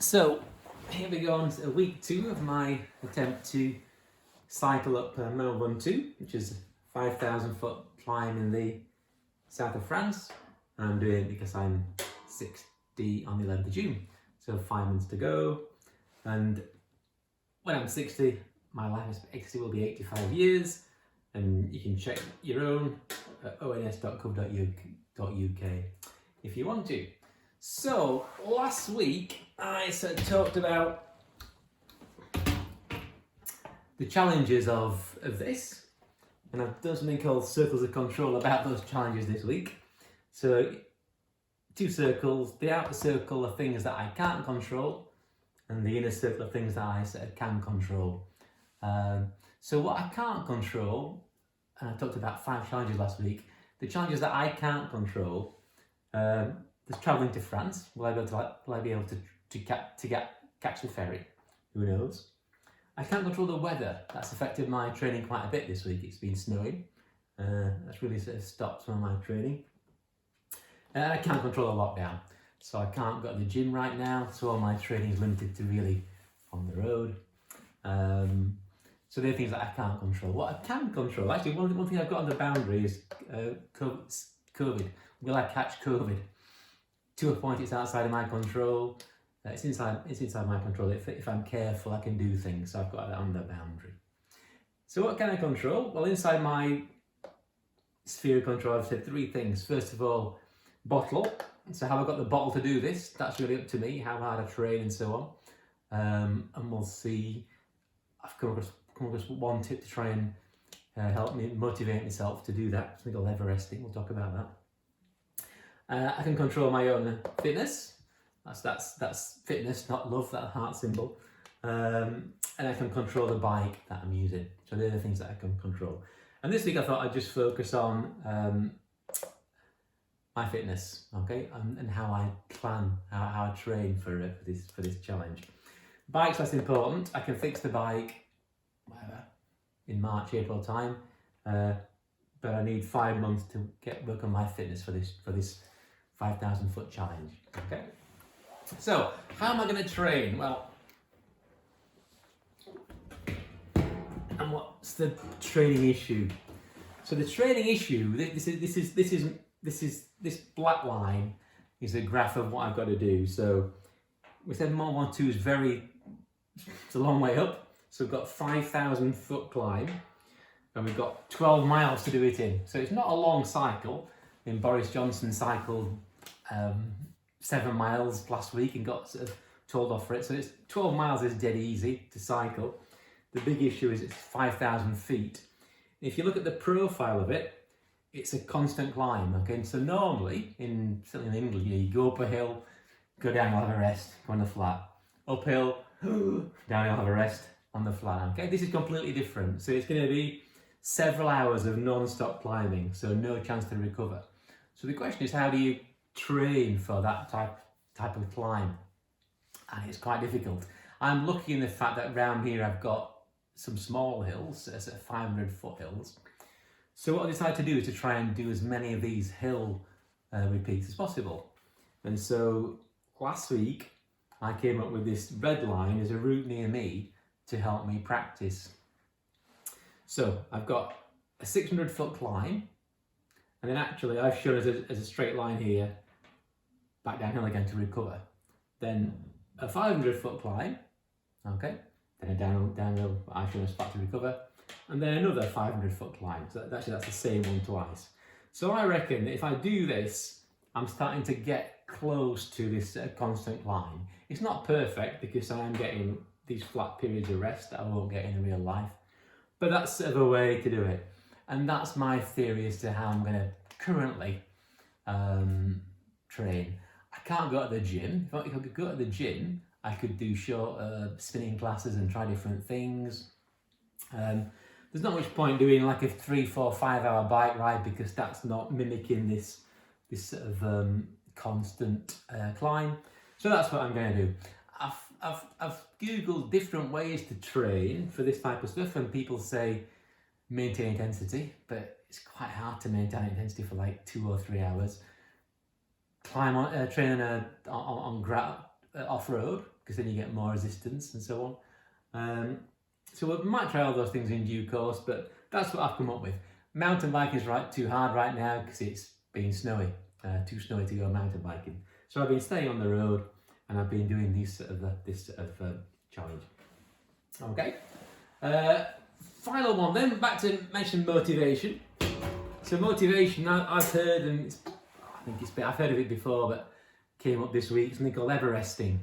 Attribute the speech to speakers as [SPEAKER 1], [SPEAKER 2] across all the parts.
[SPEAKER 1] So here we go on to week 2 of my attempt to cycle up Mont Ventoux, which is a 5,000 foot climb in the south of France. And I'm doing it because I'm 60 on the 11th of June, so 5 months to go. And when I'm 60, my life expectancy will be 85 years, and you can check your own at ons.gov.uk if you want to. So last week I talked about the challenges of this, and I've done something called circles of control about those challenges this week. So 2 circles, the outer circle are things that I can't control, and the inner circle are things that I can control. So what I can't control, and I talked about 5 challenges last week, the challenges that I can't control, there's travelling to France. Will I be able to catch the ferry? Who knows? I can't control the weather. That's affected my training quite a bit this week. It's been snowing. That's really sort of stopped some of my training. And I can't control the lockdown. So I can't go to the gym right now. So all my training is limited to really on the road. So they're things that I can't control. What I can control, actually, one thing I've got on the boundary is COVID. Will I catch COVID? To a point, it's outside of my control. It's inside my control. If I'm careful, I can do things. So I've got that on the boundary. So what can I control? Well, inside my sphere of control, I've said 3 things. First of all, bottle. So how I got the bottle to do this, that's really up to me, how hard I train and so on. And we'll see. I've come across one tip to try and help me motivate myself to do that. Something called Everesting. We'll talk about that. I can control my own fitness. That's fitness, not love, that heart symbol. And I can control the bike that I'm using. So they're the things that I can control. And this week I thought I'd just focus on my fitness, okay, and how I plan, how I train for this challenge. Bike's less important. I can fix the bike, whatever, in March, April time. But I need 5 months to work on my fitness for this 5,000 foot challenge. Okay. So how am I going to train? Well, and what's the training issue? So the training issue, this black line is a graph of what I've got to do. So we said Mont Ventoux is it's a long way up. So we've got 5,000 foot climb, and we've got 12 miles to do it in. So it's not a long cycle. And Boris Johnson cycled 7 miles last week and got sort of told off for it. So it's 12 miles is dead easy to cycle. The big issue is it's 5,000 feet. If you look at the profile of it, it's a constant climb. Okay, and so normally certainly in England, you go up a hill, go down, you'll have a rest, go on the flat. Uphill, down, you'll have a rest on the flat. Okay, this is completely different. So it's going to be several hours of non-stop climbing, so no chance to recover. So the question is, how do you train for that type of climb? And it's quite difficult. I'm lucky in the fact that around here I've got some small hills, 500 foot hills. So what I decided to do is to try and do as many of these hill repeats as possible. And so last week I came up with this red line as a route near me to help me practice. So I've got a 600 foot climb, and then actually I've shown as a straight line here, back downhill again to recover. Then a 500 foot climb, okay, then a downhill I've shown a spot to recover, and then another 500 foot climb. So that's the same one twice. So I reckon that if I do this, I'm starting to get close to this constant climb. It's not perfect because I am getting these flat periods of rest that I won't get in real life. But that's sort of a way to do it. And that's my theory as to how I'm going to currently train. I can't go to the gym. If I could go to the gym, I could do short spinning classes and try different things. There's not much point doing like a 3, 4, 5 hour bike ride because that's not mimicking this sort of constant climb. So that's what I'm going to do. I've googled different ways to train for this type of stuff, and people say maintain intensity, but it's quite hard to maintain intensity for like 2 or 3 hours. Train on off-road, because then you get more resistance and so on. So we might try all those things in due course, but that's what I've come up with. Mountain biking is too hard right now because it's been snowy, too snowy to go mountain biking. So I've been staying on the road and I've been doing this sort of challenge. Okay. Final one then, back to mention motivation. So motivation, I've heard, and I've heard of it before, but came up this week, something called Everesting.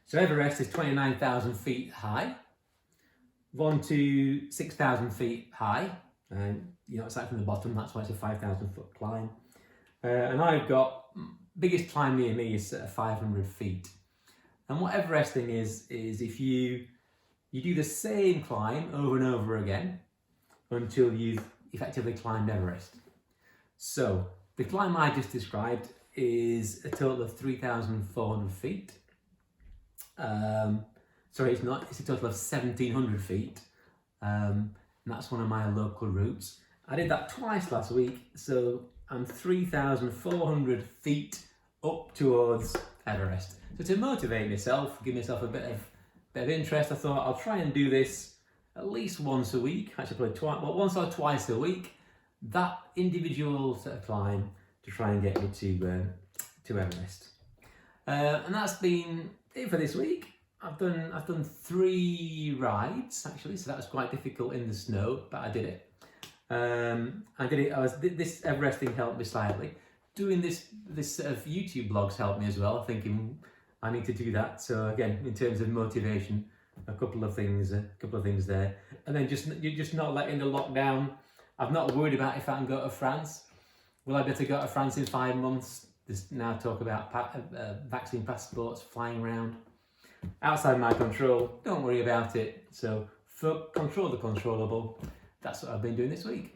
[SPEAKER 1] So Everest is 29,000 feet high, 1 to 6,000 feet high, and it's like from the bottom, that's why it's a 5,000 foot climb. And I've got, biggest climb near me is 500 feet. And what Everesting is if you do the same climb over and over again until you've effectively climbed Everest. So the climb I just described is a total of 3,400 feet. Sorry, it's not, it's a total of 1,700 feet. And that's one of my local routes. I did that twice last week, so I'm 3,400 feet up towards Everest. So to motivate myself, give myself a bit of interest, I thought I'll try and do this at least once a week, actually probably once or twice a week, that individual sort of climb to try and get me to Everest. And that's been it for this week. I've done 3 rides actually, so that was quite difficult in the snow, but I did it. This Everesting helped me slightly. Doing this sort of YouTube blogs helped me as well. Thinking I need to do that. So again, in terms of motivation, a couple of things there. And then you're just not letting the lockdown. I'm not worried about if I can go to France. Will I be able to go to France in 5 months? There's now talk about vaccine passports flying around. Outside my control, don't worry about it. So control the controllable. That's what I've been doing this week.